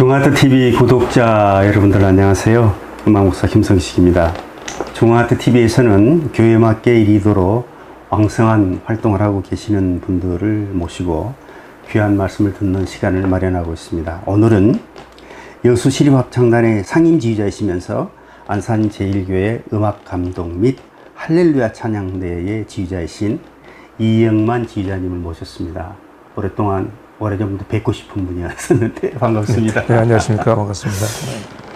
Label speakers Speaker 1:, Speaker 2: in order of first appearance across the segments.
Speaker 1: 중앙아트TV 구독자 여러분들 안녕하세요. 음악목사 김성식입니다. 중앙아트TV에서는 교회음악계의 리더로 왕성한 활동을 하고 계시는 분들을 모시고 귀한 말씀을 듣는 시간을 마련하고 있습니다. 오늘은 여수시립합창단의 상임지휘자이시면서 안산 제1교회 음악감독 및 할렐루야 찬양대의 지휘자이신 이영만 지휘자님을 모셨습니다. 오래전부터 뵙고 싶은 분이었었는데 반갑습니다.
Speaker 2: 네, 안녕하십니까. 반갑습니다.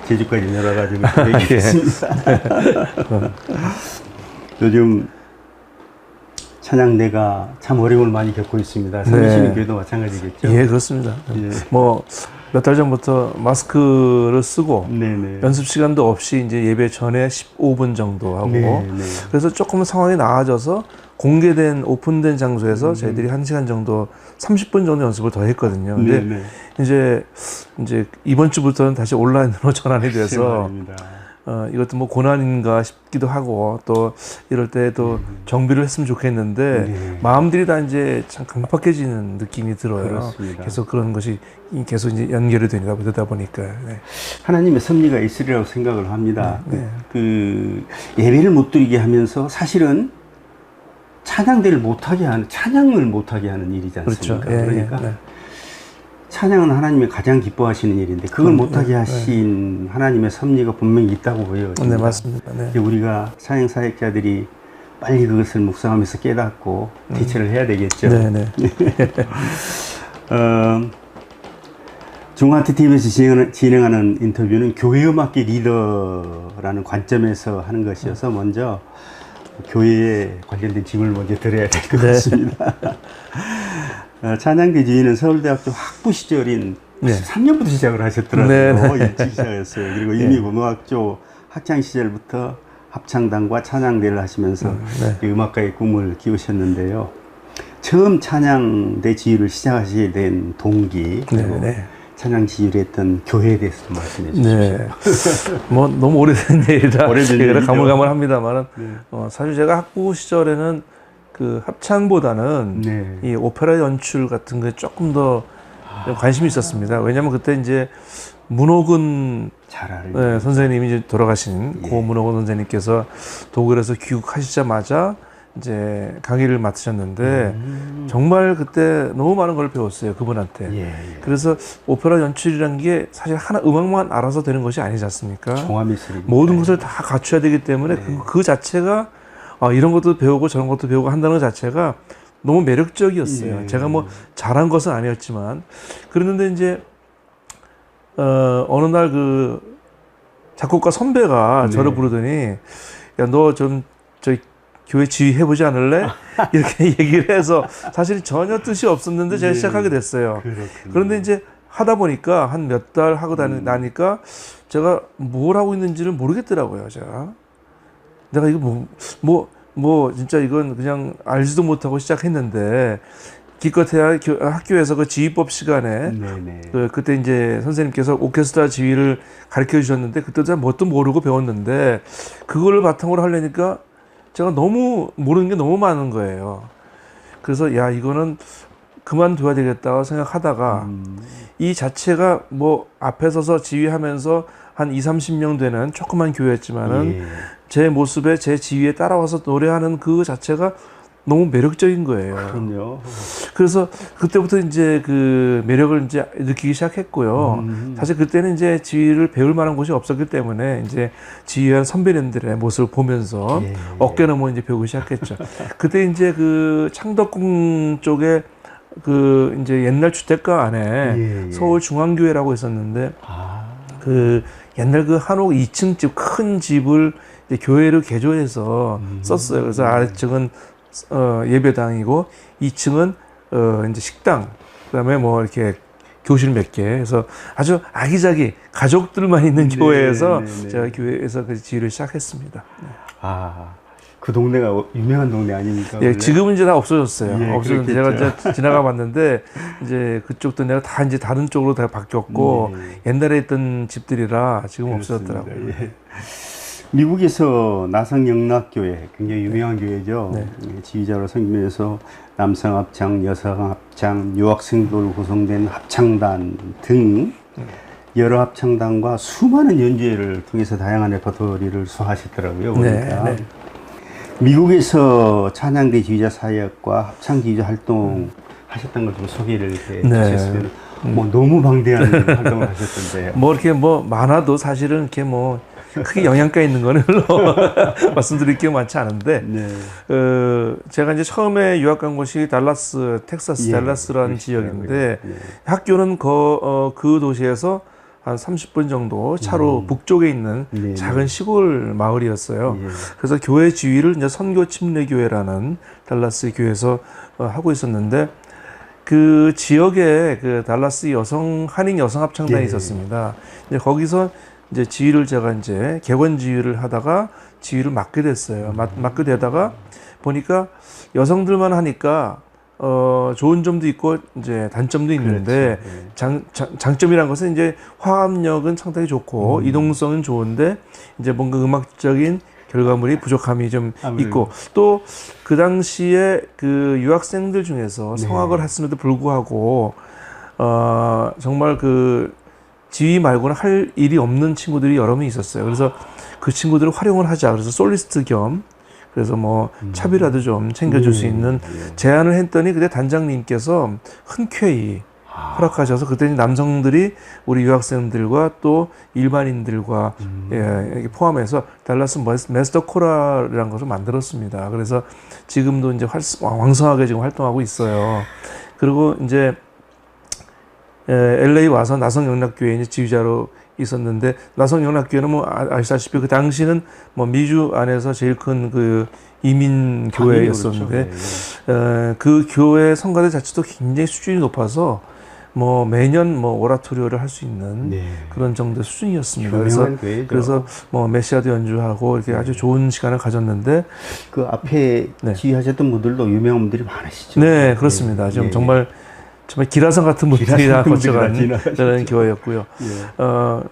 Speaker 1: 제주까지 내려가지고 뵙겠습니다. 요즘 찬양대가 참 어려움을 많이 겪고 있습니다. 성미시는 교회도 마찬가지겠죠?
Speaker 2: 예, 그렇습니다.
Speaker 1: 예.
Speaker 2: 몇 달 전부터 마스크를 쓰고
Speaker 1: 네네.
Speaker 2: 연습 시간도 없이 이제 예배 전에 15분 정도 하고
Speaker 1: 네네.
Speaker 2: 그래서 조금 상황이 나아져서 공개된 오픈된 장소에서 저희들이 1시간 정도 30분 정도 연습을 더 했거든요. 근데
Speaker 1: 네네.
Speaker 2: 이제 이번 주부터는 다시 온라인으로 전환이 돼서 이것도 뭐 고난인가 싶기도 하고 또 이럴 때도 정비를 했으면 좋겠는데
Speaker 1: 네.
Speaker 2: 마음들이 다 이제 참 강팍해지는 느낌이 들어요.
Speaker 1: 그렇습니다.
Speaker 2: 계속 그런 것이 계속 이제 연결이 되다 보니까. 네.
Speaker 1: 하나님의 섭리가 있으리라고 생각을 합니다.
Speaker 2: 네.
Speaker 1: 그 예배를 못 드리게 하면서 사실은 찬양을 못하게 하는 일이지 않습니까?
Speaker 2: 그렇죠. 예,
Speaker 1: 그러니까
Speaker 2: 네.
Speaker 1: 찬양은 하나님이 가장 기뻐하시는 일인데 그걸 못하게
Speaker 2: 네.
Speaker 1: 하신 하나님의 섭리가 분명히 있다고 보여집니다.
Speaker 2: 네, 맞습니다. 네.
Speaker 1: 우리가 찬양 사역자들이 빨리 그것을 묵상하면서 깨닫고 대처를 해야 되겠죠.
Speaker 2: 네, 네.
Speaker 1: 중앙아트TV에서 진행하는 인터뷰는 교회음악계 리더라는 관점에서 하는 것이어서 먼저 교회에 관련된 질문을 먼저 드려야 될 것 같습니다. 찬양대 지휘는 서울대학교 학부 시절인 3년부터 시작을 하셨더라고요. 일찍 시작했어요. 그리고 이미 고등학교 학창 시절부터 합창단과 찬양대를 하시면서 이 음악가의 꿈을 키우셨는데요. 처음 찬양대 지휘를 시작하시게 된 동기, 그리고 찬양 지휘를 했던 교회에 대해서 좀 말씀해 주십시오.
Speaker 2: 네. 뭐 너무 오래된 일이라 가물가물합니다만 사실 제가 학부 시절에는 그 합창보다는 이 오페라 연출 같은 거에 조금 더 관심이 있었습니다. 왜냐하면 그때 이제 문호근 선생님이 이제 돌아가신 고 문호근 선생님께서 독일에서 귀국하시자마자 이제 강의를 맡으셨는데 정말 그때 너무 많은 걸 배웠어요, 그분한테. 그래서 오페라 연출이라는 게 사실 하나 음악만 알아서 되는 것이 아니지 않습니까? 모든 것을 다 갖춰야 되기 때문에 그 자체가 이런 것도 배우고 저런 것도 배우고 한다는 것 자체가 너무 매력적이었어요. 제가 뭐 잘한 것은 아니었지만 그랬는데 이제 어느 날 그 작곡가 선배가 저를 부르더니 야, 너 좀 저희 교회 지휘해보지 않을래? 이렇게 얘기를 해서 사실 전혀 뜻이 없었는데 제가 시작하게 됐어요. 그런데 이제 하다 보니까 한 몇 달 하고 나니까 제가 뭘 하고 있는지를 모르겠더라고요. 제가 내가 이거 진짜 이건 그냥 알지도 못하고 시작했는데 기껏해야 학교에서 그 지휘법 시간에 그때 이제 선생님께서 오케스트라 지휘를 가르쳐 주셨는데 그때도 뭣도 모르고 배웠는데 그걸 바탕으로 하려니까 제가 너무 모르는 게 너무 많은 거예요. 그래서 야, 이거는 그만둬야 되겠다고 생각하다가 이 자체가 뭐 앞에 서서 지휘하면서 한 20-30명 되는 조그만 교회였지만은 제 모습에 제 지휘에 따라와서 노래하는 그 자체가 너무 매력적인 거예요.
Speaker 1: 그럼요.
Speaker 2: 그래서 그때부터 이제 그 매력을 이제 느끼기 시작했고요. 사실 그때는 이제 지휘를 배울 만한 곳이 없었기 때문에 이제 지휘한 선배님들의 모습을 보면서 어깨 너머 이제 배우기 시작했죠. 그때 이제 그 창덕궁 쪽에 그 이제 옛날 주택가 안에 서울중앙교회라고 있었는데 그 옛날 그 한옥 2층 집 큰 집을 이제 교회로 개조해서 썼어요. 그래서 아래층은 예배당이고 2층은 이제 식당, 그다음에 뭐 이렇게 교실 몇 개, 그래서 아주 아기자기 가족들만 있는 교회에서 제가 교회에서 그 지휘를 시작했습니다.
Speaker 1: 그 동네가 유명한 동네 아닙니까?
Speaker 2: 예, 지금은 이제 다 없어졌어요. 없어졌는데 제가 이제 지나가 봤는데 이제 그쪽 동네가 다 이제 다른 쪽으로 다 바뀌었고 옛날에 있던 집들이라 지금 없어졌더라고요.
Speaker 1: 미국에서 나성영락교회, 굉장히 유명한 교회죠. 지휘자로 섬기면서 남성합창, 여성합창, 유학생들 구성된 합창단 등 여러 합창단과 수많은 연주회를 통해서 다양한 레퍼토리를 소화하셨더라고요. 보니까. 네, 네. 미국에서 찬양대 지휘자 사역과 합창 지휘자 활동 하셨던 걸 좀 소개를 이렇게 주셨으면 뭐 너무 방대한 활동을 하셨던데.
Speaker 2: 뭐 이렇게 뭐 많아도 사실은 이렇게 뭐 크게 영향가 있는 거는 말씀드릴 게 많지 않은데, 네. 제가 이제 처음에 유학 간 곳이 달라스, 텍사스 달라스라는 지역인데, 학교는 그 도시에서 한 30분 정도 차로 북쪽에 있는 작은 시골 마을이었어요. 그래서 교회 지휘를 이제 선교 침례교회라는 달라스 교회에서 하고 있었는데, 그 지역에 그 달라스 한인 여성 합창단이 있었습니다. 이제 거기서 이제 지휘를 제가 이제 객원 지휘를 하다가 지휘를 맡게 됐어요. 맡게 되다가 보니까 여성들만 하니까 좋은 점도 있고 이제 단점도 있는데, 장점이란 것은 이제 화합력은 상당히 좋고 이동성은 좋은데 이제 뭔가 음악적인 결과물이 부족함이 좀 있고, 또 그 당시에 그 유학생들 중에서 성악을 했음에도 불구하고 정말 그 지휘 말고는 할 일이 없는 친구들이 여러 명 있었어요. 그래서 그 친구들을 활용을 하자. 그래서 솔리스트 겸, 그래서 뭐 차비라도 좀 챙겨줄 수 있는 제안을 했더니 그때 단장님께서 흔쾌히 허락하셔서, 그때 남성들이 우리 유학생들과 또 일반인들과 포함해서 달라스 메스터 코랄이라는 것을 만들었습니다. 그래서 지금도 이제 왕성하게 지금 활동하고 있어요. 그리고 이제 LA 와서 나성영락교회 지휘자로 있었는데, 나성영락교회는 뭐 아시다시피 그 당시는 뭐 미주 안에서 제일 큰 그 이민 교회였었는데, 그렇죠. 그 교회 성가대 자체도 굉장히 수준이 높아서 뭐 매년 뭐 오라토리오를 할 수 있는 그런 정도의 수준이었습니다. 그래서 뭐 메시아도 연주하고 이렇게 아주 좋은 시간을 가졌는데,
Speaker 1: 그 앞에 지휘하셨던 분들도 유명한 분들이 많으시죠.
Speaker 2: 네, 그렇습니다. 지금 정말 기라성 같은 분들이 다 거쳐간 그런 교회였고요.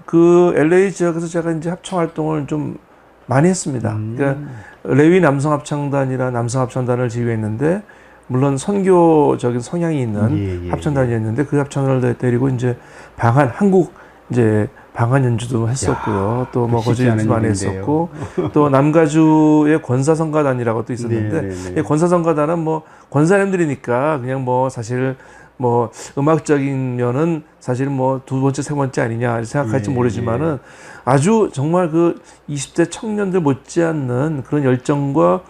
Speaker 2: 그 LA 지역에서 제가 이제 합창 활동을 좀 많이 했습니다. 그러니까 레위 남성 합창단이라 남성 합창단을 지휘했는데, 물론 선교적인 성향이 있는 합창단이었는데, 그 합창단을 데리고 이제 한국 이제 방한 연주도 했었고요. 또 뭐 거주 연주도 많이 했었고, 또 남가주의 권사성가단이라고 또 있었는데, 권사성가단은 뭐 권사님들이니까 그냥 뭐 사실 뭐 음악적인 면은 사실 뭐 두 번째, 세 번째 아니냐 생각할지 모르지만은 아주 정말 그 20대 청년들 못지않는 그런 열정과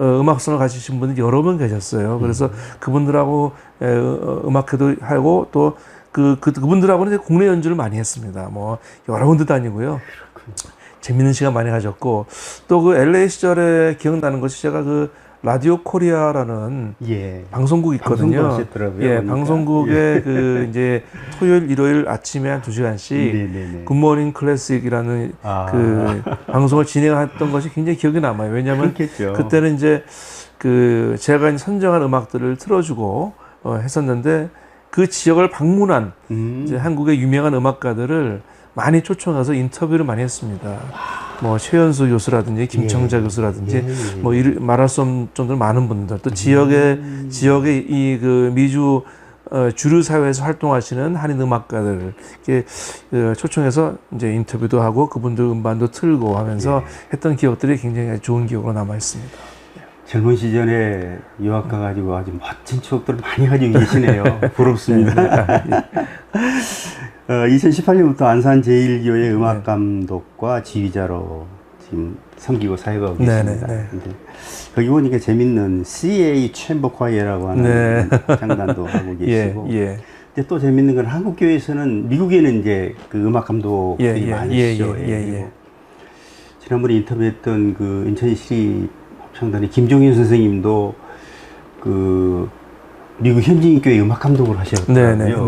Speaker 2: 음악성을 가지신 분들이 여러 명 계셨어요. 그래서 그분들하고 음악회도 하고, 또 그분들하고는 국내 연주를 많이 했습니다. 뭐 여러 군데 다니고요. 재밌는 시간 많이 가졌고, 또 그 LA 시절에 기억나는 것이, 제가 그 라디오 코리아라는 방송국이 있거든요. 방송국에 그 이제 토요일, 일요일 아침에 한 2시간씩 굿모닝 클래식이라는 그 방송을 진행했던 것이 굉장히 기억에 남아요. 왜냐하면 그때는 이제 그 제가 선정한 음악들을 틀어주고 했었는데, 그 지역을 방문한 이제 한국의 유명한 음악가들을 많이 초청해서 인터뷰를 많이 했습니다. 뭐 최연수 교수라든지 김청자 교수라든지 뭐 말할 수 없는 정도로 많은 분들, 또 지역의 이 그 미주 주류 사회에서 활동하시는 한인 음악가들 이렇게 초청해서 이제 인터뷰도 하고 그분들 음반도 틀고 하면서 했던 기억들이 굉장히 좋은 기억으로 남아 있습니다.
Speaker 1: 젊은 시절에 유학 가가지고 아주 멋진 추억들을 많이 가지고 계시네요. 부럽습니다. 2018년부터 안산 제1교회 음악감독과 지휘자로 지금 섬기고 사역하고 계십니다. 근데 거기 보니까 재밌는 CA 챔버 콰이어라고 하는 장단도 하고 계시고, 근데 또 재밌는 건 한국교회에서는, 미국에는 이제 그 음악감독들이 많으시죠. 지난번에 인터뷰했던 그 인천시 합창단의 김종현 선생님도 그 미국 현지인교회 음악감독을 하셨거든요.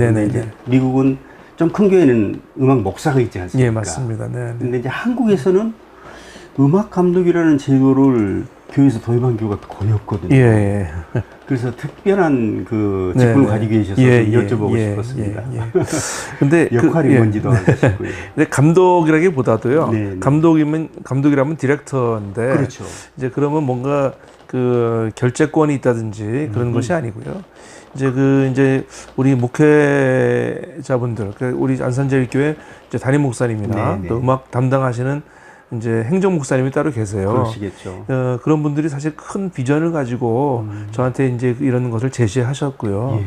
Speaker 1: 미국은 좀 큰 교회는 음악 목사가 있지 않습니까?
Speaker 2: 맞습니다.
Speaker 1: 근데 이제 한국에서는 음악 감독이라는 제도를 교회에서 도입한 교회가 거의 없거든요.
Speaker 2: 예.
Speaker 1: 그래서 특별한 그 직분을 가지고 계셔서 여쭤보고 싶었습니다. 근데 역할이 뭔지도 아시고요.
Speaker 2: 근데 감독이라기보다도요. 감독이라면 디렉터인데. 그렇죠. 이제 그러면 뭔가 그 결재권이 있다든지 그런 것이 아니고요. 이제 우리 목회자분들, 우리 안산제일교회 이제 담임 목사님이나 또 음악 담당하시는 이제 행정 목사님이 따로 계세요.
Speaker 1: 그러시겠죠.
Speaker 2: 그런 분들이 사실 큰 비전을 가지고 저한테 이제 이런 것을 제시하셨고요.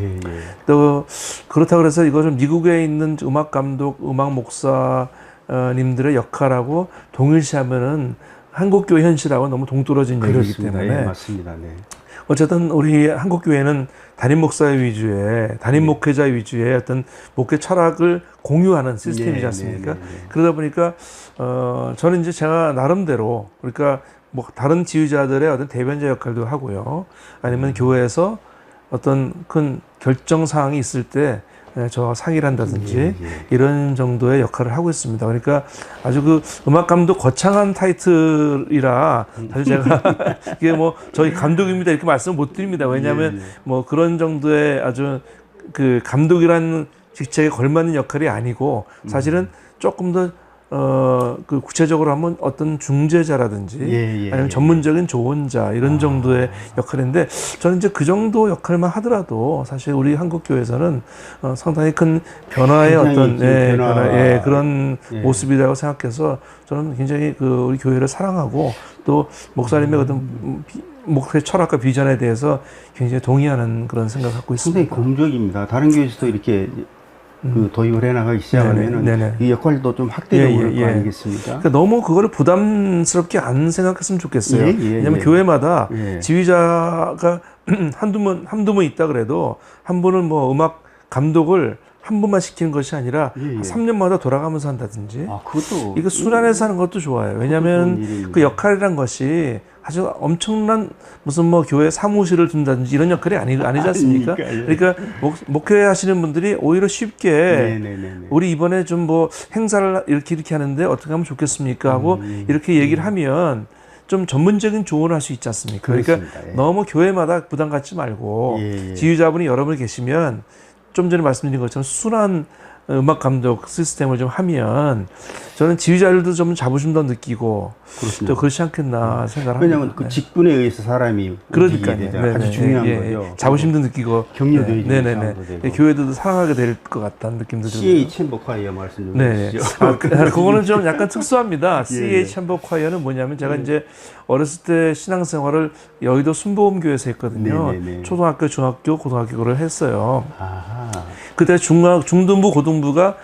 Speaker 2: 또 그렇다고 해서 이것을 미국에 있는 음악 감독, 음악 목사님들의 역할하고 동일시하면은 한국교회 현실하고 너무 동떨어진 얘기이기 때문에.
Speaker 1: 맞습니다.
Speaker 2: 어쨌든 우리 한국교회는 담임 목사 위주의, 담임 목회자 위주의 어떤 목회 철학을 공유하는 시스템이지 않습니까? 그러다 보니까 저는 이제 제가 나름대로, 그러니까 뭐 다른 지휘자들의 어떤 대변자 역할도 하고요. 아니면 교회에서 어떤 큰 결정 사항이 있을 때 저 상의를 한다든지 이런 정도의 역할을 하고 있습니다. 그러니까 아주 그 음악 감독 거창한 타이틀이라 사실 제가 이게 뭐 저희 감독입니다 이렇게 말씀을 못 드립니다. 왜냐하면 뭐 그런 정도의 아주 그 감독이라는 직책에 걸맞는 역할이 아니고 사실은 조금 더 그 구체적으로 하면 어떤 중재자라든지 아니면 전문적인 조언자 이런 정도의 역할인데 저는 이제 그 정도 역할만 하더라도 사실 우리 한국 교회에서는 상당히 큰 변화의 어떤 그런 모습이라고 생각해서 저는 굉장히 그 우리 교회를 사랑하고 또 목사님의 어떤 목회 철학과 비전에 대해서 굉장히 동의하는 그런 생각을 갖고 있습니다.
Speaker 1: 상당히 공적입니다. 다른 교회에서도 이렇게 그 도입을 해나가기 시작하면은 이 역할도 좀 확대되고 그럴 거 아니겠습니까?
Speaker 2: 그러니까 너무 그거를 부담스럽게 안 생각했으면 좋겠어요. 왜냐하면 교회마다 지휘자가 한두 분 있다 그래도 한 분은 뭐 음악 감독을 한 분만 시키는 것이 아니라 3년마다 돌아가면서 한다든지.
Speaker 1: 그것도
Speaker 2: 이거 순환해서 하는 것도 좋아요. 왜냐하면 그 역할이란 것이 아주 엄청난 무슨 뭐 교회 사무실을 둔다든지 이런 역할이 아니지 않습니까? 그러니까 목회 하시는 분들이 오히려 쉽게 우리 이번에 좀 뭐 행사를 이렇게 하는데 어떻게 하면 좋겠습니까? 하고 이렇게 얘기를 하면 좀 전문적인 조언을 할 수 있지 않습니까? 그러니까 너무 교회마다 부담 갖지 말고 지휘자분이 여러 분 계시면 좀 전에 말씀드린 것처럼 순환 음악 감독 시스템을 좀 하면 저는 지휘자들도 좀 자부심도 느끼고 또 그렇지 않겠나 생각합니다.
Speaker 1: 왜냐하면 그 직분에 의해서 사람이
Speaker 2: 그러니까요.
Speaker 1: 아주 중요한 거죠.
Speaker 2: 자부심도 느끼고
Speaker 1: 격려도 해주고
Speaker 2: 교회들도 사랑하게 될 것 같다는 느낌도 들고요.
Speaker 1: CA 챔버 콰이어 말씀 좀 해주시죠.
Speaker 2: 그거는 좀 약간 특수합니다. CA 챔버 콰이어는 뭐냐면 제가 이제 어렸을 때 신앙생활을 여의도 순복음교회에서 했거든요. 초등학교, 중학교, 고등학교를 했어요. 그때 중등부, 고등부가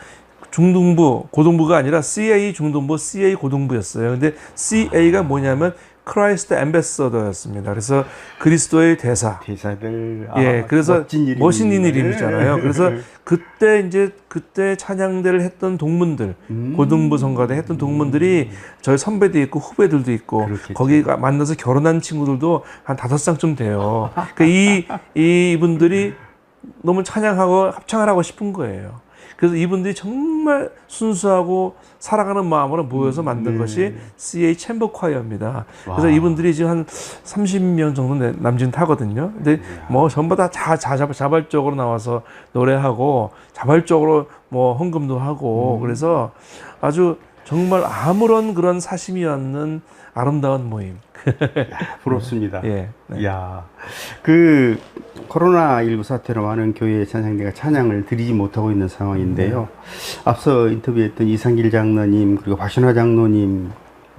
Speaker 2: 고등부가 아니라 CA 중등부, CA 고등부였어요. 근데 CA가 뭐냐면 크라이스트 앰베서더였습니다. 그래서 그리스도의 대사들. 그래서 멋진 이름이잖아요. 그래서 그때 찬양대를 했던 동문들, 고등부 성가대 했던 동문들이 저희 선배도 있고 후배들도 있고 거기 만나서 결혼한 친구들도 한 5쌍쯤 돼요. 그러니까 이분들이 너무 찬양하고 합창을 하고 싶은 거예요. 그래서 이분들이 정말 순수하고 사랑하는 마음으로 모여서 만든 것이 CA 챔버 콰이어입니다. 그래서 이분들이 지금 한 30명 정도 남짓 하거든요. 근데 뭐 전부 다 자발적으로 나와서 노래하고 자발적으로 뭐 헌금도 하고 그래서 아주 정말 아무런 그런 사심이 없는 아름다운 모임.
Speaker 1: 부럽습니다. 그 코로나19 사태로 많은 교회 찬양대가 찬양을 드리지 못하고 있는 상황인데요. 앞서 인터뷰했던 이상길 장로님 그리고 박신화 장로님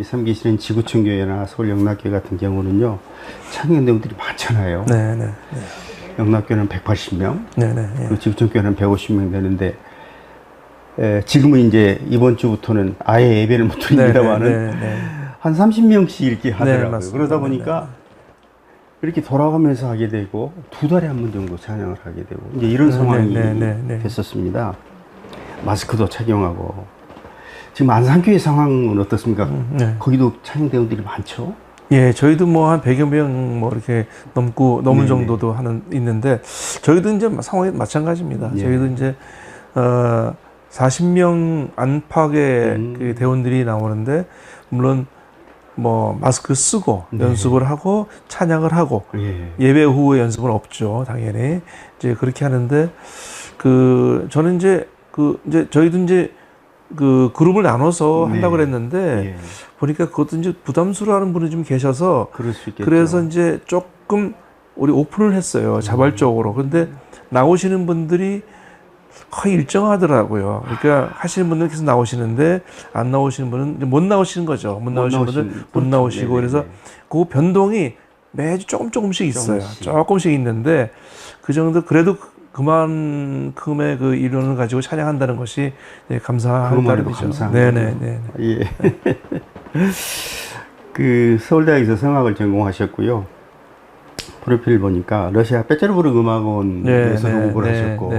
Speaker 1: 섬기시는 지구촌 교회나 서울 영락교회 같은 경우는요 찬양대원들이 많잖아요. 영락교회는 180명, 그리고 지구촌 교회는 150명 되는데 지금은 이제 이번 주부터는 아예 예배를 못 드립니다만은 한 30명씩 이렇게 하더라고요. 그러다 보니까 이렇게 돌아가면서 하게 되고 2달에 한 번 정도 찬양을 하게 되고 이제 이런 상황이 됐었습니다. 마스크도 착용하고 지금 안산교회 상황은 어떻습니까? 거기도 찬양대원들이 많죠?
Speaker 2: 저희도 뭐 한 100여 명 뭐 이렇게 넘은 정도도 있는데 저희도 이제 상황이 마찬가지입니다. 저희도 이제 40명 안팎의 그 대원들이 나오는데 물론 뭐 마스크 쓰고
Speaker 1: 네.
Speaker 2: 연습을 하고 찬양을 하고 예배 후에 연습은 없죠, 당연히. 이제 그렇게 하는데 저는 이제 저희도 이제 그 그룹을 나눠서 한다고 그랬는데 보니까 그것도 이제 부담스러워하는 분이 좀 계셔서
Speaker 1: 그럴 수 있겠죠.
Speaker 2: 그래서 이제 조금 우리 오픈을 했어요, 자발적으로. 근데 나오시는 분들이 거의 일정하더라고요. 그러니까 하시는 분들은 계속 나오시는데 안 나오시는 분은 이제 못 나오시는 거죠. 못 나오시는 분들은 못 나오시고. 그래서 그 변동이 매주 조금씩 있어요. 조금씩 있는데 그 정도 그래도 그만큼의 그 이론을 가지고 찬양한다는 것이 감사한 따름이죠. 네네네.
Speaker 1: 예. 그 서울대학에서 성악을 전공하셨고요. 프로필 보니까 러시아 페테르부르크 음악원에서 공부를 하셨고,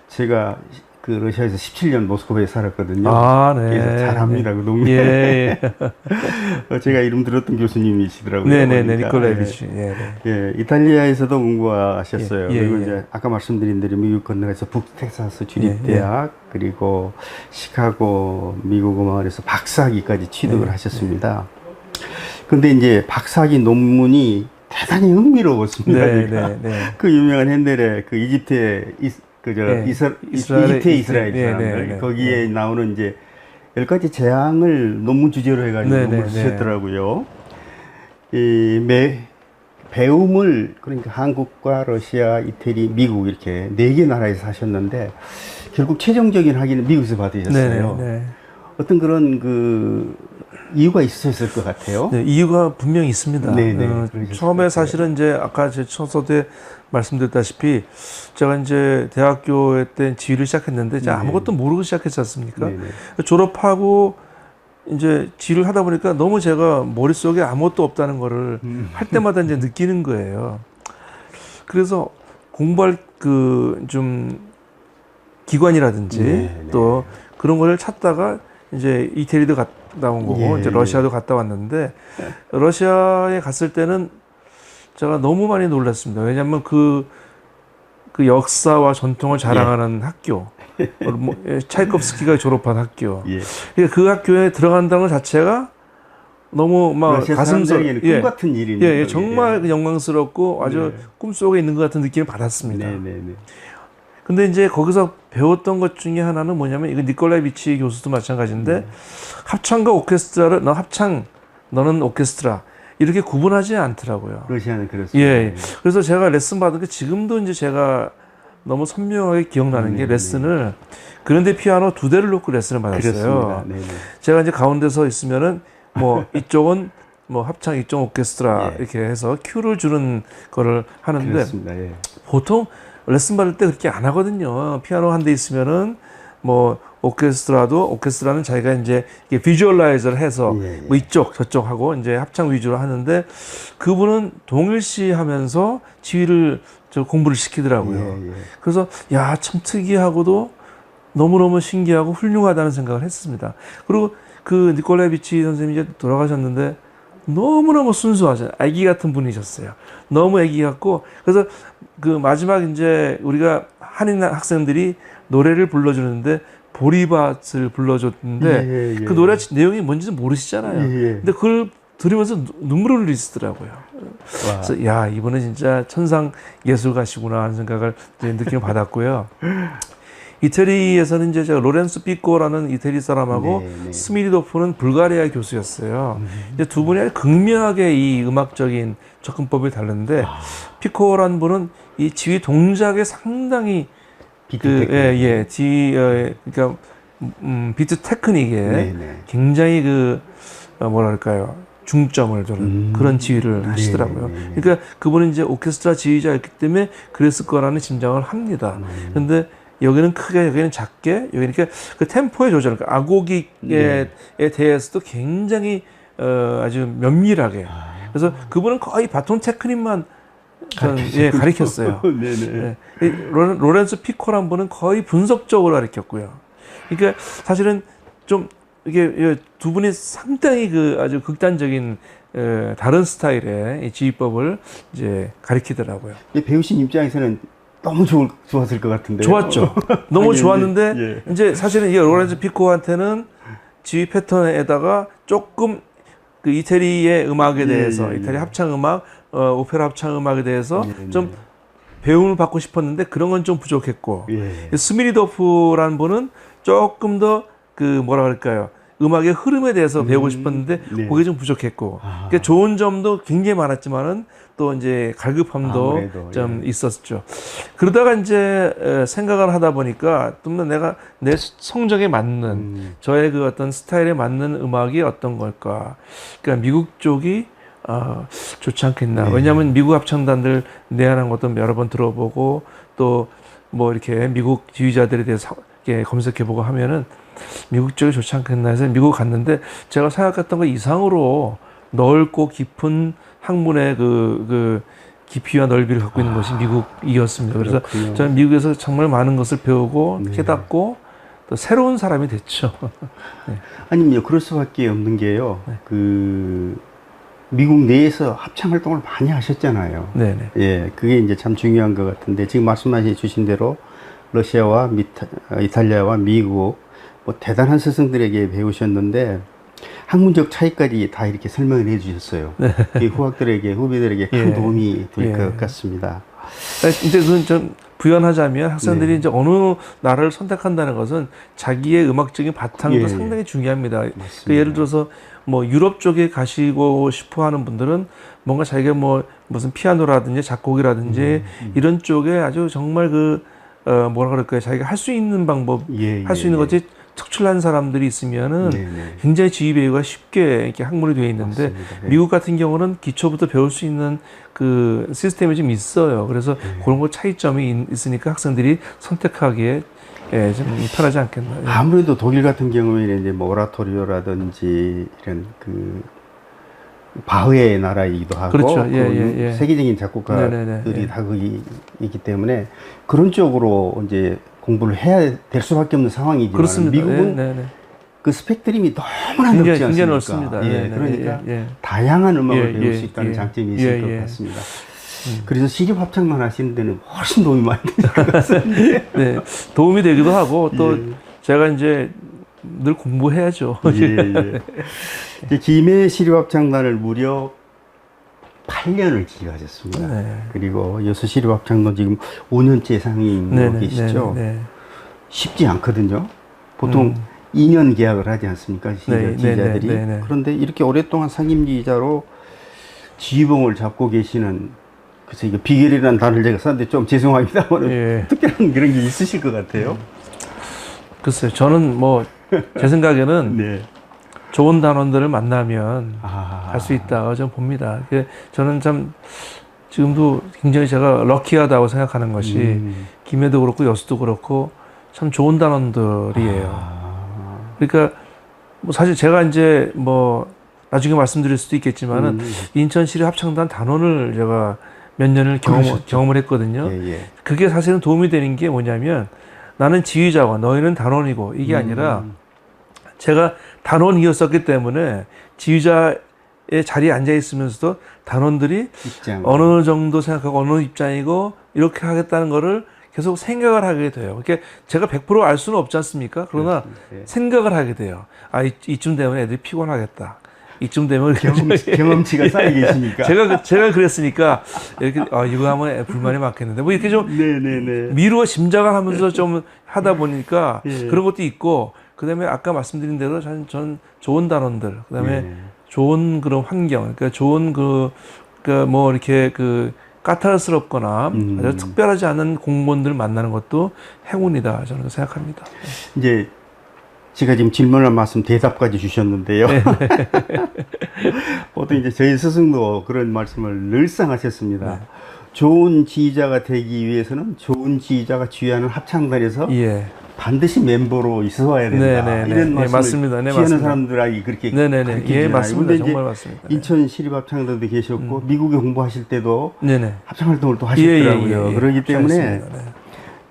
Speaker 1: 제가 그 러시아에서 17년 모스크바에 살았거든요. 그래서 잘합니다, 그 동네. 제가 이름 들었던 교수님이시더라고요.
Speaker 2: 네네네, 니콜라이비치.
Speaker 1: 이탈리아에서도 공부하셨어요. 그리고 이제 아까 말씀드린 대로 미국 건너가서 북텍사스 주립대학, 그리고 시카고 미국 음악원에서 박사학위까지 취득을 하셨습니다. 근데 이제 박사학위 논문이 대단히 흥미로웠습니다. 그 유명한 핸델의 그 이집트의 이집트의 이스라엘 사람들 거기에 나오는 이제 10가지 재앙을 논문 주제로 해가지고 논문을 쓰셨더라고요. 배움을 그러니까 한국과 러시아, 이태리, 미국 이렇게 4개 나라에서 하셨는데 결국 최종적인 학위는 미국에서 받으셨어요. 어떤 그런 그 이유가 있었을 것 같아요.
Speaker 2: 이유가 분명히 있습니다. 처음에 사실은 이제 아까 제 서두에 말씀드렸다시피 제가 이제 대학교 때 지휘를 시작했는데 이제 아무것도 모르고 시작했지 않습니까? 졸업하고 이제 지휘를 하다 보니까 너무 제가 머릿속에 아무것도 없다는 거를 할 때마다 이제 느끼는 거예요. 그래서 공부할 그 좀 기관이라든지 또 그런 거를 찾다가 이제 이태리도 갔다 온 거고 이제 러시아도 갔다 왔는데 러시아에 갔을 때는 제가 너무 많이 놀랐습니다. 왜냐하면 그 역사와 전통을 자랑하는 학교, 차이콥스키가 졸업한 학교, 그러니까 그 학교에 들어간다는 것 자체가 너무 막 가슴속
Speaker 1: 꿈 같은 일이네요.
Speaker 2: 정말 영광스럽고 아주 꿈속에 있는 것 같은 느낌을 받았습니다. 근데 이제 거기서 배웠던 것 중에 하나는 뭐냐면 이거 니콜라이비치 교수도 마찬가지인데 합창과 오케스트라를 너는 오케스트라 이렇게 구분하지 않더라고요.
Speaker 1: 러시아는 그렇습니다.
Speaker 2: 그래서 제가 레슨 받은 게 지금도 이제 제가 너무 선명하게 기억나는 게 레슨을 그런데 피아노 2대를 놓고 레슨을 받았어요. 제가 이제 가운데서 있으면은 뭐 이쪽은 뭐 합창, 이쪽 오케스트라 이렇게 해서 큐를 주는 거를 하는데 보통 레슨 받을 때 그렇게 안 하거든요. 피아노 한 대 있으면은 뭐 오케스트라는 자기가 이제 이게 비주얼라이저를 해서 뭐 이쪽 저쪽 하고 이제 합창 위주로 하는데 그분은 동일시 하면서 지휘를 공부를 시키더라고요. 그래서 야, 참 특이하고도 너무너무 신기하고 훌륭하다는 생각을 했습니다. 그리고 그 니콜라이비치 선생님이 이제 돌아가셨는데 너무너무 순수하죠. 아기 같은 분이셨어요. 너무 아기 같고 그래서 그 마지막 이제 우리가 한인 학생들이 노래를 불러주는데 보리밭을 불러줬는데 그 노래 내용이 뭔지도 모르시잖아요. 근데 그걸 들으면서 눈물을 흘리시더라고요. 그래서 야, 이분은 진짜 천상 예술가시구나 하는 생각을 느낌을 받았고요. 이태리에서는 이제 제가 로렌소 피코라는 이태리 사람하고 스미리도프는 불가리아 교수였어요. 이제 두 분이 극명하게 이 음악적인 접근법이 다른데 피코라는 분은 이 지휘 동작에 상당히 그러니까 비트 테크닉에 굉장히 뭐랄까요, 중점을 두는 그런 지휘를 하시더라고요. 그러니까 그분은 이제 오케스트라 지휘자였기 때문에 그랬을 거라는 짐작을 합니다. 그런데 여기는 크게, 여기는 작게, 여기는 그 템포의 조절, 그러니까 아고기에 대해서도 굉장히 아주 면밀하게. 그래서 그분은 거의 바톤 테크닉만 가르쳤어요. 로렌소 피코란 분은 거의 분석적으로 가르쳤고요. 그러니까 사실은 좀 이게 두 분이 상당히 아주 극단적인 다른 스타일의 지휘법을 이제 가르치더라고요.
Speaker 1: 배우신 입장에서는 너무 좋았을 것 같은데.
Speaker 2: 좋았죠. 너무 좋았는데 이제 사실은 이 로렌소 피코한테는 지휘 패턴에다가 조금 그 이태리의 음악에 대해서 이태리 합창 음악, 오페라 합창 음악에 대해서 좀 배움을 받고 싶었는데 그런 건 좀 부족했고 스미르도프라는 분은 조금 더 그 뭐라 그럴까요? 음악의 흐름에 대해서 배우고 싶었는데 그게 좀 부족했고 그러니까 좋은 점도 굉장히 많았지만은 또 이제 갈급함도
Speaker 1: 아무래도,
Speaker 2: 좀 있었죠. 그러다가 이제 생각을 하다 보니까 좀 내가 내 성적에 맞는 저의 그 어떤 스타일에 맞는 음악이 어떤 걸까? 그러니까 미국 쪽이 좋지 않겠나. 왜냐하면 미국 합창단들 내한한 것도 여러 번 들어보고 또 뭐 이렇게 미국 지휘자들에 대해서 이렇게 검색해보고 하면은 미국 쪽이 좋지 않겠나 해서 미국 갔는데 제가 생각했던 것 이상으로 넓고 깊은 학문의 그 깊이와 넓이를 갖고 있는 것이 미국이었습니다. 그래서
Speaker 1: 그렇군요.
Speaker 2: 저는 미국에서 정말 많은 것을 배우고 깨닫고 또 새로운 사람이 됐죠. 네.
Speaker 1: 아니면요, 그럴 수밖에 없는 게요. 그 미국 내에서 합창 활동을 많이 하셨잖아요.
Speaker 2: 네네.
Speaker 1: 예, 그게 이제 참 중요한 것 같은데 지금 말씀해 주신 대로 러시아와 이탈리아와 미국 뭐 대단한 스승들에게 배우셨는데 학문적 차이까지 다 이렇게 설명을 해주셨어요. 네. 후배들에게 큰 도움이 될 것 같습니다.
Speaker 2: 이제 그건 좀 부연하자면 학생들이 이제 어느 나라를 선택한다는 것은 자기의 음악적인 바탕도 상당히 중요합니다. 그러니까 예를 들어서 뭐 유럽 쪽에 가시고 싶어 하는 분들은 뭔가 자기가 뭐 무슨 피아노라든지 작곡이라든지 이런 쪽에 아주 정말 뭐라 그럴까요? 자기가 할 수 있는 방법, 할 수 있는 것이 특출난 사람들이 있으면은 굉장히 지휘 배우가 쉽게 이렇게 학문이 되어 있는데 미국 같은 경우는 기초부터 배울 수 있는 그 시스템이 좀 있어요. 그래서 그런 거 차이점이 있으니까 학생들이 선택하기에 좀 편하지 않겠나.
Speaker 1: 아무래도 독일 같은 경우에는 이제 뭐 오라토리오라든지 이런 그 바흐의 나라이기도 하고
Speaker 2: 그렇죠.
Speaker 1: 세계적인 작곡가들이 다 거기 있기 때문에 그런 쪽으로 이제 공부를 해야 될 수밖에 없는 상황이지만
Speaker 2: 그렇습니다.
Speaker 1: 미국은 그 스펙트럼이 너무나 넓지 않습니까?
Speaker 2: 굉장히 넓습니다.
Speaker 1: 그러니까 다양한 음악을 배울 수 있다는 장점이 있을 것 같습니다. 그래서 시립 합창만 하시는 데는 훨씬 도움이 많이 될 것 같습니다.
Speaker 2: 네, 도움이 되기도 하고 또 제가 이제 늘 공부해야죠.
Speaker 1: 김해 시립합창단을 무려 8년을 지휘하셨습니다. 그리고 여수 시립합창단 지금 5년째 상임으로 계시죠. 쉽지 않거든요. 보통 2년 계약을 하지 않습니까? 지휘자들이. 그런데 이렇게 오랫동안 상임지휘자로 지휘봉을 잡고 계시는, 그래서 이거 비결이라는 단어를 제가 썼는데 좀 죄송합니다만 특별한 그런 게 있으실 것 같아요.
Speaker 2: 글쎄요. 저는 뭐 제 생각에는 좋은 단원들을 만나면 할 수 있다고 좀 봅니다. 저는 참 지금도 굉장히 제가 럭키하다고 생각하는 것이 김해도 그렇고 여수도 그렇고 참 좋은 단원들이에요. 그러니까 뭐 사실 제가 이제 뭐 나중에 말씀드릴 수도 있겠지만은 인천 시립 합창단 단원을 제가 몇 년을 경험을 했거든요. 그게 사실은 도움이 되는 게 뭐냐면 나는 지휘자고 너희는 단원이고 이게 아니라 제가 단원이었었기 때문에 지휘자의 자리에 앉아 있으면서도 단원들이 어느 정도 생각하고 어느 입장이고 이렇게 하겠다는 거를 계속 생각을 하게 돼요. 그러니까 제가 100% 알 수는 없지 않습니까? 그러나 생각을 하게 돼요. 이쯤 되면 애들이 피곤하겠다. 이쯤 되면
Speaker 1: 경험치가 쌓여 계시니까
Speaker 2: 제가 그랬으니까 이렇게 이거 하면 불만이 많겠는데 뭐 이렇게 좀 미루어 짐작을 하면서 좀 하다 보니까 그런 것도 있고, 그다음에 아까 말씀드린 대로 전 좋은 단원들, 그다음에 좋은 그런 환경, 그러니까 좋은 뭐 이렇게 까탈스럽거나 아주 특별하지 않은 공무원들 만나는 것도 행운이다 저는 생각합니다.
Speaker 1: 이제 제가 지금 질문을 말씀 대답까지 주셨는데요. 보통 이제 저희 스승도 그런 말씀을 늘상 하셨습니다. 좋은 지휘자가 되기 위해서는 좋은 지휘자가 지휘하는 합창단에서 반드시 멤버로 있어 와야 된다. 이런 말씀을
Speaker 2: 맞습니다.
Speaker 1: 지휘하는 사람들에게 그렇게 가르쳐주잖아요.
Speaker 2: 맞습니다. 정말 맞습니다.
Speaker 1: 인천 시립합창단도 계셨고 미국에 공부하실 때도 합창활동을 또 하셨더라고요. 그렇기 때문에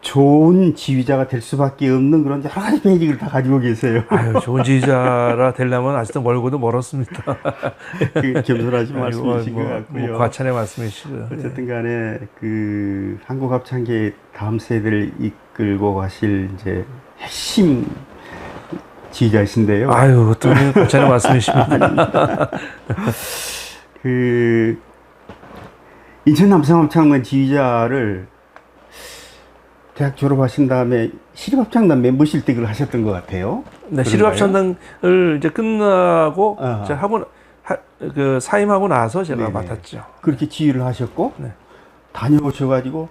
Speaker 1: 좋은 지휘자가 될 수밖에 없는 그런 여러 가지 베이직을 다 가지고 계세요.
Speaker 2: 좋은 지휘자라 되려면 아직도 멀고도 멀었습니다.
Speaker 1: 겸손하신 말씀이신 것 같고요.
Speaker 2: 과찬의 말씀이시고요.
Speaker 1: 어쨌든 간에 한국 합창계의 다음 세대를 이끌고 가실 이제 핵심 지휘자이신데요.
Speaker 2: 아유, 또 괜찮은 말씀이십니다.
Speaker 1: 그 인천 남성합창단 지휘자를 대학 졸업하신 다음에 시립합창단 멤버실 때 그걸 하셨던 것 같아요.
Speaker 2: 네, 시립합창단을 이제 끝나고 제가 그 사임하고 나서 제가 네네. 맡았죠.
Speaker 1: 그렇게 지휘를 하셨고 네. 다녀오셔가지고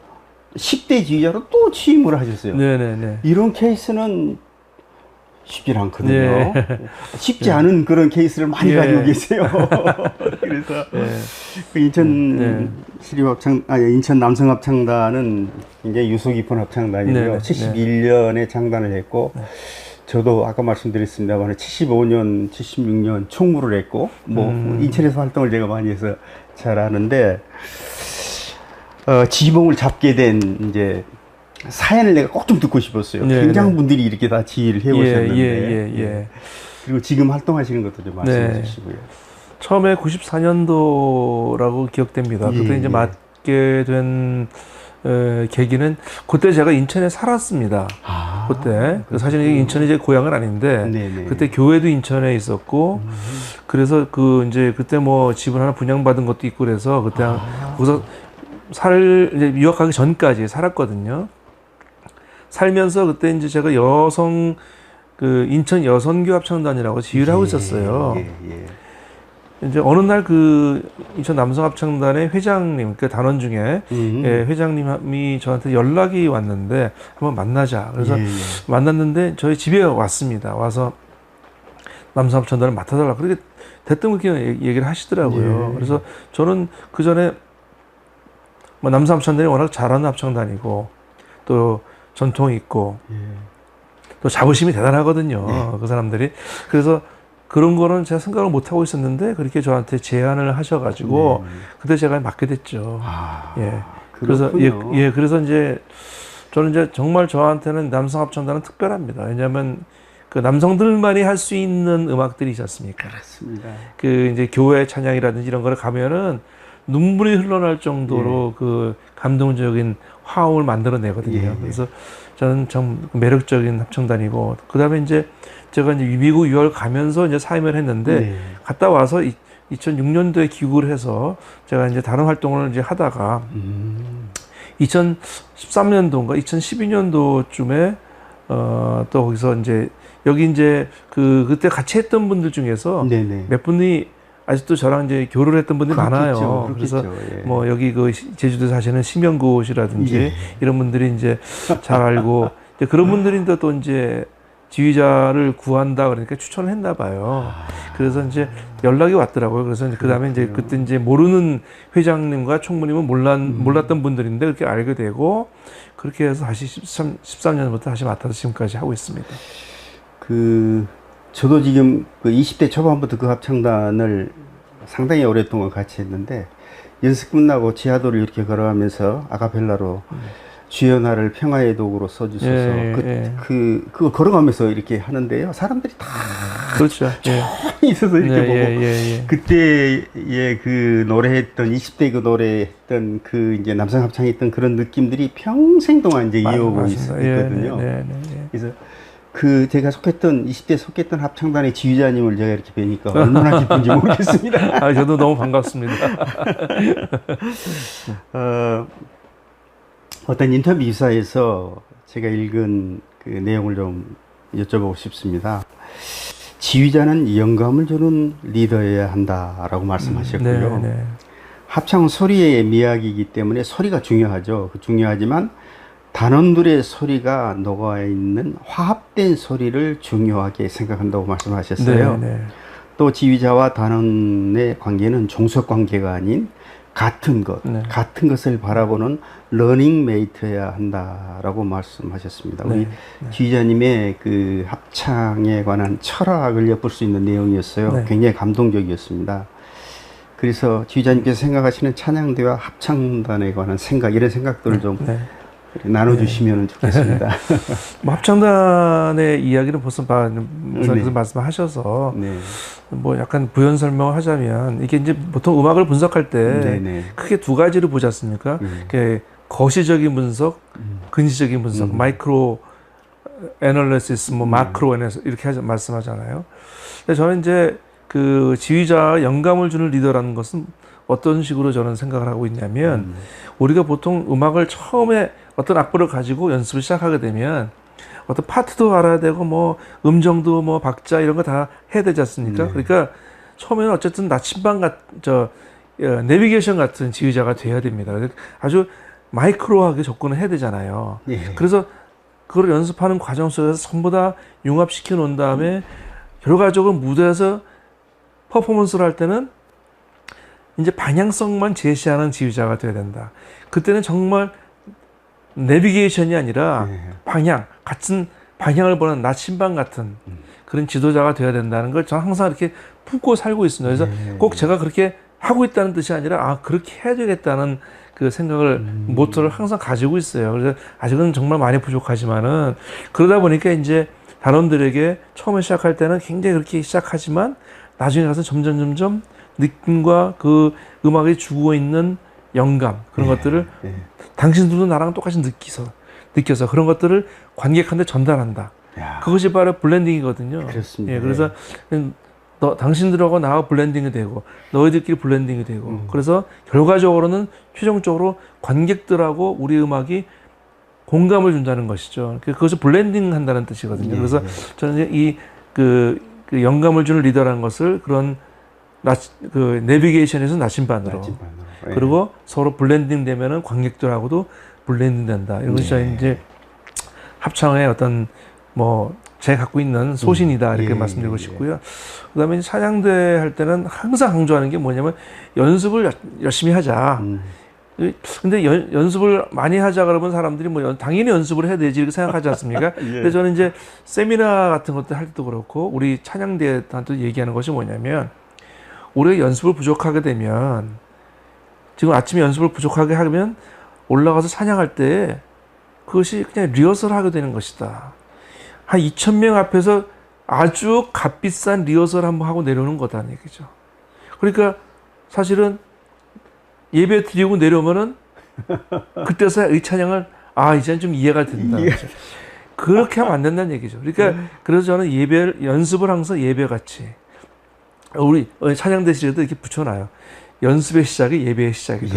Speaker 1: 10대 지휘자로 또 취임을 하셨어요.
Speaker 2: 네네네.
Speaker 1: 이런 케이스는 쉽지 않거든요. 네. 쉽지 않은 그런 케이스를 많이 가지고 계세요. 그래서 그 인천 남성합창단은 굉장히 유서 깊은 합창단이고요. 71년에 창단을 했고 저도 아까 말씀드렸습니다만 75년, 76년 총무를 했고 인천에서 활동을 제가 많이 해서 잘 아는데 지휘봉을 잡게 된 이제 사연을 내가 꼭 좀 듣고 싶었어요. 굉장한 분들이 이렇게 다 지휘를 해오셨는데 그리고 지금 활동하시는 것도 좀 말씀해 주시고요.
Speaker 2: 처음에 94년도라고 기억됩니다. 그때 이제 맡게 된 계기는 그때 제가 인천에 살았습니다. 그때 사실 인천이 제 고향은 아닌데 그때 교회도 인천에 있었고 그래서 이제 그때 뭐 집을 하나 분양받은 것도 있고 그래서 그때 거기서 이제 유학하기 전까지 살았거든요. 살면서 그때 이제 제가 인천 여성교 합창단이라고 지휘를 하고 있었어요. 이제 어느 날 인천 남성합창단의 회장님, 그 단원 중에 회장님이 저한테 연락이 왔는데 한번 만나자. 그래서 만났는데 저희 집에 왔습니다. 와서 남성합창단을 맡아달라. 그렇게 대뜸 그렇게 얘기를 하시더라고요. 그래서 저는 그 전에 남성합창단이 워낙 잘하는 합창단이고 또 전통이 있고 또 자부심이 대단하거든요. 그 사람들이. 그래서 그런 거는 제가 생각을 못 하고 있었는데 그렇게 저한테 제안을 하셔가지고 그때 제가 맡게 됐죠. 그래서 그래서 이제 저는 이제 정말 저한테는 남성합창단은 특별합니다. 왜냐하면 그 남성들만이 할 수 있는 음악들이 있지 않습니까?
Speaker 1: 그렇습니다.
Speaker 2: 이제 교회 찬양이라든지 이런 거를 가면은 눈물이 흘러날 정도로 그 감동적인 화음을 만들어내거든요. 그래서 저는 참 매력적인 합창단이고, 그 다음에 이제 제가 이제 미국 유학을 가면서 이제 사임을 했는데, 갔다 와서 2006년도에 귀국을 해서 제가 이제 다른 활동을 이제 하다가, 2013년도인가 2012년도쯤에, 또 거기서 이제, 여기 이제 그때 같이 했던 분들 중에서 몇 분이 아직도 저랑 이제 교류를 했던 분들이 많아요. 그래서 뭐 여기 제주도에 사시는 심영구 씨라든지 이런 분들이 이제 잘 알고 이제 그런 분들이 또 이제 지휘자를 구한다 그러니까 추천을 했나 봐요. 그래서 이제 연락이 왔더라고요. 그래서 그 다음에 이제 그때 이제 모르는 회장님과 총무님은 몰랐던 분들인데 그렇게 알게 되고 그렇게 해서 다시 13년부터 다시 맡아서 지금까지 하고 있습니다.
Speaker 1: 저도 지금 20대 초반부터 그 합창단을 상당히 오랫동안 같이 했는데 연습 끝나고 지하도를 이렇게 걸어가면서 아카펠라로 주연아를 평화의 도구로 써주셔서 그거 걸어가면서 이렇게 하는데요. 사람들이 다
Speaker 2: 그렇죠.
Speaker 1: 있어서 이렇게 보고 그때의 그 노래했던 20대 그 노래했던 그 이제 남성 합창했던 그런 느낌들이 평생 동안 이제 이어오고 있거든요. 그래서 제가 20대 속했던 합창단의 지휘자님을 제가 이렇게 뵈니까 얼마나 기쁜지 모르겠습니다.
Speaker 2: 저도 너무 반갑습니다.
Speaker 1: 어떤 인터뷰 기사에서 제가 읽은 그 내용을 좀 여쭤보고 싶습니다. 지휘자는 영감을 주는 리더여야 한다라고 말씀하셨고요. 합창은 소리의 미학이기 때문에 소리가 중요하죠. 중요하지만 단원들의 소리가 녹아있는 화합된 소리를 중요하게 생각한다고 말씀하셨어요. 또 지휘자와 단원의 관계는 종속 관계가 아닌 같은 것을 바라보는 러닝 메이트여야 한다라고 말씀하셨습니다. 우리 지휘자님의 그 합창에 관한 철학을 엿볼 수 있는 내용이었어요. 굉장히 감동적이었습니다. 그래서 지휘자님께서 생각하시는 찬양대와 합창단에 관한 생각, 이런 생각들을 좀 나눠주시면 좋겠습니다.
Speaker 2: 합창단의 이야기는 벌써 말씀하셔서 뭐 약간 부연 설명을 하자면 이게 이제 보통 음악을 분석할 때 크게 두 가지를 보지 않습니까? 거시적인 분석, 근시적인 분석, 마이크로 애널리시스, 뭐 마크로 애널리시스 이렇게 말씀하잖아요. 근데 저는 이제 그 지휘자 영감을 주는 리더라는 것은 어떤 식으로 저는 생각을 하고 있냐면 우리가 보통 음악을 처음에 어떤 악보를 가지고 연습을 시작하게 되면 어떤 파트도 알아야 되고 뭐 음정도 뭐 박자 이런 거 다 해야 되지 않습니까? 그러니까 처음에는 어쨌든 나침반 내비게이션 같은 지휘자가 돼야 됩니다. 아주 마이크로하게 접근을 해야 되잖아요. 그래서 그걸 연습하는 과정 속에서 전부 다 융합시켜 놓은 다음에 결과적으로 무대에서 퍼포먼스를 할 때는 이제 방향성만 제시하는 지휘자가 돼야 된다. 그때는 정말 내비게이션이 아니라 같은 방향을 보는 나침반 같은 그런 지도자가 돼야 된다는 걸 저는 항상 이렇게 품고 살고 있습니다. 그래서 꼭 제가 그렇게 하고 있다는 뜻이 아니라 그렇게 해야 되겠다는 그 생각을 모토를 항상 가지고 있어요. 그래서 아직은 정말 많이 부족하지만은 그러다 보니까 이제 단원들에게 처음에 시작할 때는 굉장히 그렇게 시작하지만 나중에 가서 점점 느낌과 그 음악이 주고 있는 영감 그런 것들을 당신들도 나랑 똑같이 느껴서 그런 것들을 관객한테 전달한다. 그것이 바로 블렌딩이거든요.
Speaker 1: 그렇습니다.
Speaker 2: 그래서 당신들하고 나와 블렌딩이 되고 너희들끼리 블렌딩이 되고 그래서 결과적으로는 최종적으로 관객들하고 우리 음악이 공감을 준다는 것이죠. 그것을 블렌딩 한다는 뜻이거든요. 그래서 저는 그 영감을 주는 리더라는 것을 그런 그 내비게이션에서 나침반으로. 그리고 서로 블렌딩 되면은 관객들하고도 블렌딩 된다. 이런 것이 이제 합창의 어떤 제가 갖고 있는 소신이다. 이렇게 말씀드리고 싶고요. 그 다음에 찬양대 할 때는 항상 강조하는 게 뭐냐면 연습을 열심히 하자. 근데 연습을 많이 하자 그러면 사람들이 당연히 연습을 해야 되지 이렇게 생각하지 않습니까? 근데 저는 이제 세미나 같은 것도 할 때도 그렇고 우리 찬양대한테 얘기하는 것이 뭐냐면 우리가 연습을 부족하게 되면 지금 아침에 연습을 부족하게 하면 올라가서 찬양할 때 그것이 그냥 리허설 하게 되는 것이다. 한 2,000명 앞에서 아주 값비싼 리허설 한번 하고 내려오는 거다는 얘기죠. 그러니까 사실은 예배 드리고 내려오면은 그때서야 의 찬양을 이제는 좀 이해가 된다. 그렇게 하면 안 된다는 얘기죠. 그러니까 그래서 저는 연습을 항상 예배같이 우리 찬양대실에도 이렇게 붙여놔요. 연습의 시작이 예배의 시작이다.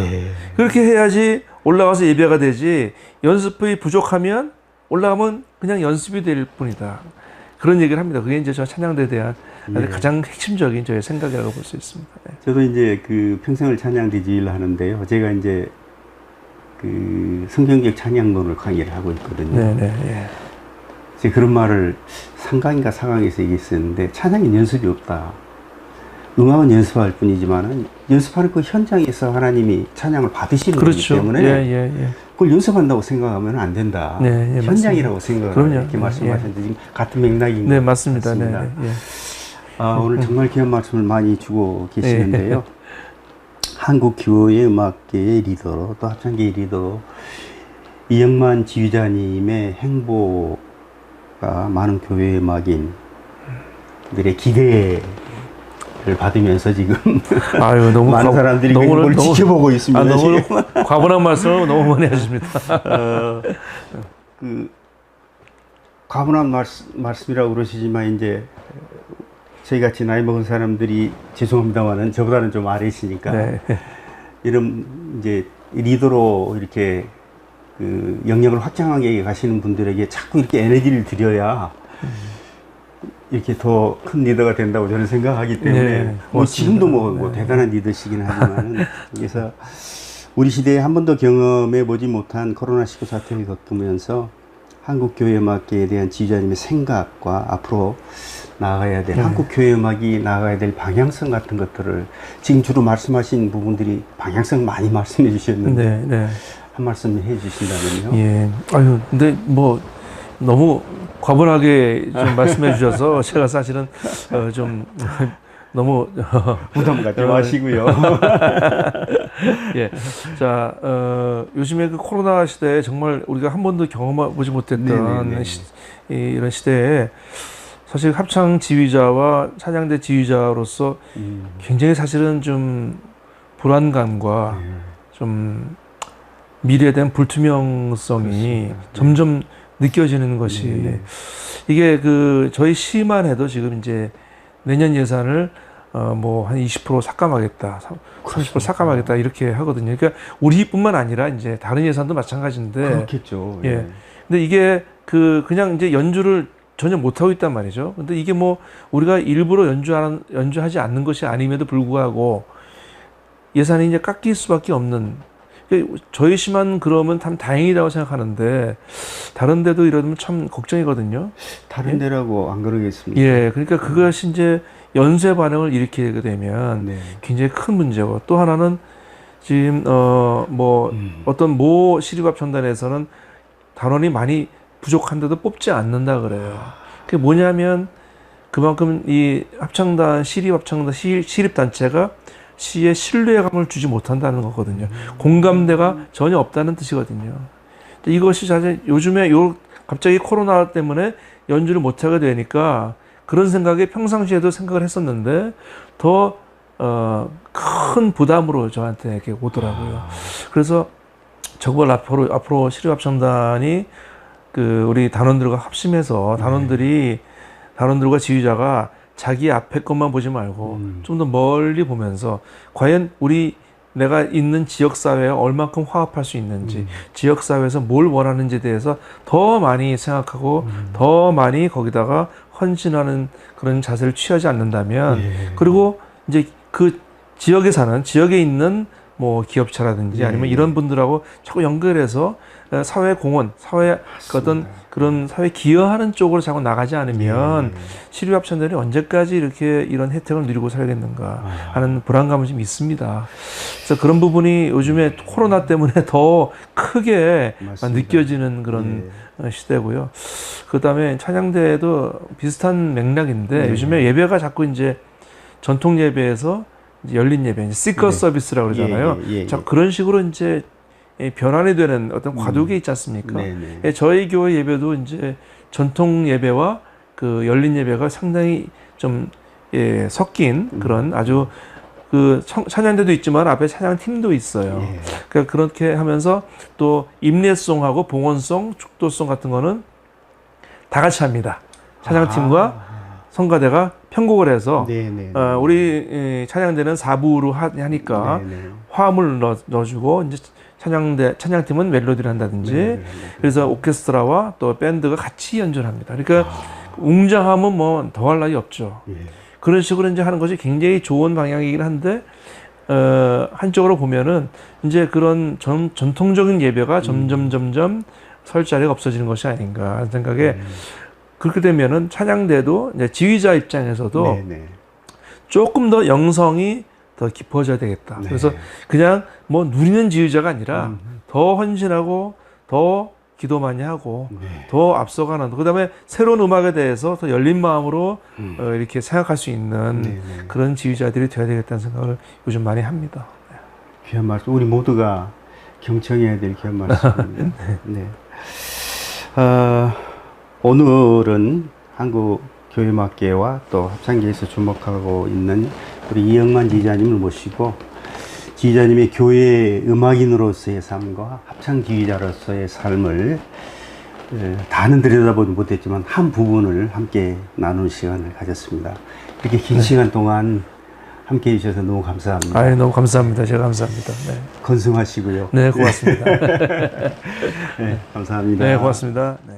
Speaker 2: 그렇게 해야지 올라가서 예배가 되지 연습이 부족하면 올라가면 그냥 연습이 될 뿐이다. 그런 얘기를 합니다. 그게 이제 저 찬양대에 대한 가장 핵심적인 저의 생각이라고 볼 수 있습니다.
Speaker 1: 저도 이제 그 평생을 찬양대 지휘를 하는데요. 제가 이제 그 성경적 찬양론을 강의를 하고 있거든요. 제가 그런 말을 3강인가 4강에서 얘기했었는데 찬양엔 연습이 없다. 음악은 연습할 뿐이지만 연습하는 그 현장에서 하나님이 찬양을 받으시는 거기 때문에 그걸 연습한다고 생각하면 안 된다. 현장이라고 생각을 이렇게 말씀하셨는데 지금 같은 맥락인 것
Speaker 2: 맞습니다.
Speaker 1: 같습니다. 오늘 정말 귀한 말씀을 많이 주고 계시는데요. 한국 교회 음악계의 리더로 또 합창계의 리더로 이영만 지휘자님의 행보가 많은 교회 음악인들의 기대를 받으면서 지금
Speaker 2: 너무
Speaker 1: 많은 사람들이 그걸 지켜보고 있습니다.
Speaker 2: 너무 과분한 말씀을 너무 많이 하십니다.
Speaker 1: 과분한 말씀이라고 그러시지만 이제 저희 같이 나이 먹은 사람들이 죄송합니다만은 저보다는 좀 아래시니까 이런 이제 리더로 이렇게 그 영역을 확장하게 가시는 분들에게 자꾸 이렇게 에너지를 드려야 이렇게 더 큰 리더가 된다고 저는 생각하기 때문에 지금도 대단한 리더시긴 하지만 그래서 우리 시대에 한 번도 경험해 보지 못한 코로나19 사태를 겪으면서 한국 교회 음악계에 대한 지휘자님의 생각과 앞으로 나아가야 될 한국 교회 음악이 나아가야 될 방향성 같은 것들을 지금 주로 말씀하신 부분들이 방향성 많이 말씀해 주셨는데 한 말씀 해 주신다면요.
Speaker 2: 근데 너무 과분하게 좀 말씀해 주셔서 제가 사실은 좀 너무
Speaker 1: 부담 갖지 마시고요.
Speaker 2: 자, 요즘에 그 코로나 시대에 정말 우리가 한 번도 경험해보지 못했던 이런 시대에 사실 합창 지휘자와 찬양대 지휘자로서 굉장히 사실은 좀 불안감과 좀 미래에 대한 불투명성이 점점 느껴지는 것이 이게 그 저희 시만 해도 지금 이제 내년 예산을 뭐 한 20% 삭감하겠다, 30% 삭감하겠다 이렇게 하거든요. 그러니까 우리 시뿐만 아니라 이제 다른 예산도 마찬가지인데.
Speaker 1: 그렇겠죠.
Speaker 2: 예. 근데 이게 그냥 이제 연주를 전혀 못 하고 있단 말이죠. 근데 이게 뭐 우리가 일부러 연주하지 않는 것이 아님에도 불구하고 예산이 이제 깎일 수밖에 없는. 저희 시만 그러면 참 다행이라고 생각하는데 다른 데도 이러면 참 걱정이거든요.
Speaker 1: 다른 데라고 안 그러겠습니까?
Speaker 2: 예, 그러니까 그것이 이제 연쇄 반응을 일으키게 되면 굉장히 큰 문제고, 또 하나는 지금 어떤 모 시립합창단에서는 단원이 많이 부족한데도 뽑지 않는다 그래요. 그게 뭐냐면 그만큼 이 합창단, 시립합창단, 시립단체가 시에 신뢰감을 주지 못한다는 거거든요. 공감대가 전혀 없다는 뜻이거든요. 이것이 사실 요즘에 갑자기 코로나 때문에 연주를 못하게 되니까 그런 생각에 평상시에도 생각을 했었는데 더 큰 부담으로 저한테 이렇게 오더라고요. 그래서 저걸 앞으로 시립합창단이 우리 단원들과 합심해서 단원들과 지휘자가 자기 앞에 것만 보지 말고 좀 더 멀리 보면서 과연 내가 있는 지역사회에 얼만큼 화합할 수 있는지, 지역사회에서 뭘 원하는지에 대해서 더 많이 생각하고 더 많이 거기다가 헌신하는 그런 자세를 취하지 않는다면, 그리고 이제 그 지역에 있는 뭐 기업체라든지 아니면 이런 분들하고 자꾸 연결해서 사회 공헌, 어떤 그런 사회 기여하는 쪽으로 자꾸 나가지 않으면 시립합창단이 언제까지 이런 혜택을 누리고 살겠는가 하는 불안감은 좀 있습니다. 그래서 그런 부분이 요즘에 코로나 때문에 더 크게 느껴지는 그런 시대고요. 그 다음에 찬양대도 비슷한 맥락인데 요즘에 예배가 자꾸 이제 전통 예배에서 이제 열린 예배, 이제 시커 서비스라고 그러잖아요. 자꾸 그런 식으로 이제 변환이 되는 어떤 과도기에 있지 않습니까? 저희 교회 예배도 이제 전통 예배와 그 열린 예배가 상당히 좀 섞인 그런 아주 찬양대도 있지만 앞에 찬양팀도 있어요. 그러니까 그렇게 하면서 또 임례송하고 봉헌송, 축도송 같은 거는 다 같이 합니다. 찬양팀과 성가대가 편곡을 해서 우리 찬양대는 4부로 하니까 화음을 넣어주고 이제 찬양팀은 멜로디를 한다든지 그래서 오케스트라와 또 밴드가 같이 연주를 합니다. 그러니까 웅장하면 뭐 더할 나위 없죠. 그런 식으로 이제 하는 것이 굉장히 좋은 방향이긴 한데 한쪽으로 보면은 이제 그런 전통적인 예배가 점점 설 자리가 없어지는 것이 아닌가 하는 생각에 그렇게 되면은 찬양대도 이제 지휘자 입장에서도 조금 더 영성이 더 깊어져야 되겠다. 그래서 그냥 뭐 누리는 지휘자가 아니라 더 헌신하고 더 기도 많이 하고 더 앞서가는, 그 다음에 새로운 음악에 대해서 더 열린 마음으로 이렇게 생각할 수 있는 그런 지휘자들이 되어야 되겠다는 생각을 요즘 많이 합니다.
Speaker 1: 귀한 말씀, 우리 모두가 경청해야 될 귀한 말씀입니다. 오늘은 한국교회음악계와 또 합창계에서 주목하고 있는 우리 이영만 지휘자님을 모시고 지휘자님의 교회 음악인으로서의 삶과 합창 지휘자로서의 삶을 다는 들여다보지 못했지만 한 부분을 함께 나누는 시간을 가졌습니다. 이렇게 긴 시간 동안 함께 해주셔서 너무 감사합니다.
Speaker 2: 아유, 너무 감사합니다. 제가 감사합니다.
Speaker 1: 건승하시고요.
Speaker 2: 네, 고맙습니다.
Speaker 1: 감사합니다.
Speaker 2: 네, 고맙습니다. 네.